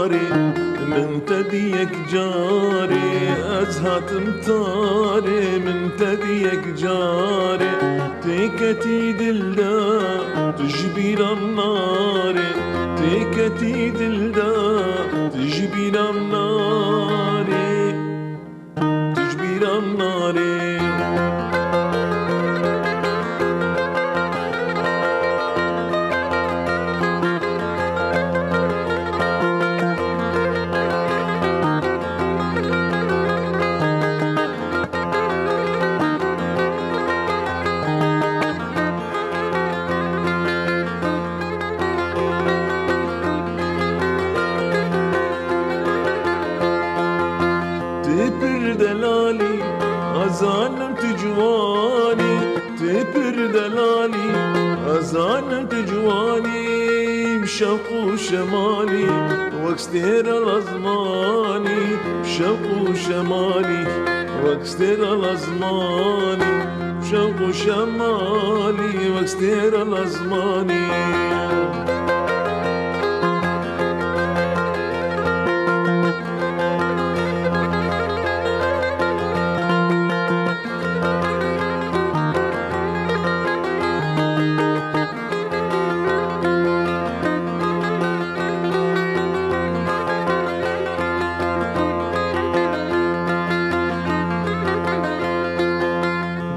تاري من تديك جاري أزهات مطاري من تديك جاري تيكتي دلدا تجبير النار تيكتي دلدا تجبير النار تجبير النار تبر دلالي أزانم تجواني تبر دلالي أزانم تجواني بشوق وشمالي واكستير الأزماني بشوق وشمالي واكستير الأزماني بشوق وشمالي واكستير الأزماني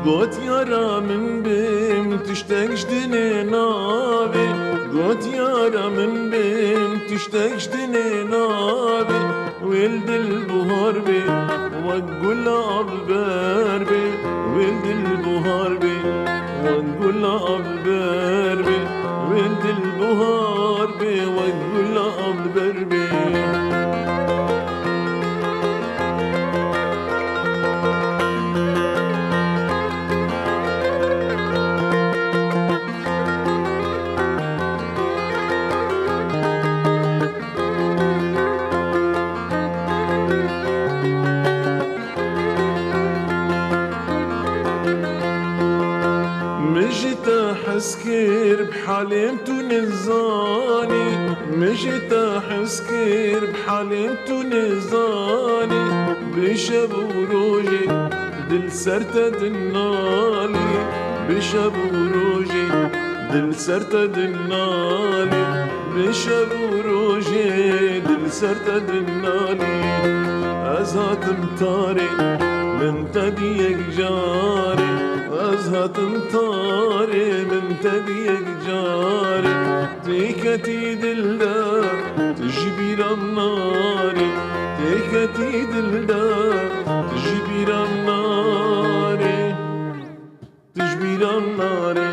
قوت يارا من بيم تشتاقش دني نابي قوت يارا من بيم تشتاقش دني نابي ولد البهار بي وقول أببر بي ولد البهار بي وقول أببر بي ولد البهار بي وقول أببر بي مشيت أحسكر بحليمتو نزاني مشيت أحسكر بحليمتو نزاني بشب وروجي دل سرتا دنالي بشب وروجي دل سرتا دنالي بشب وروجي دل سرتا دنالي أزهات مطاري من تديك جاري أزهات مطاري من تديك جاري تيكتي دلدا تجبير النار تيكتي دلدا تجبير النار تجبير النار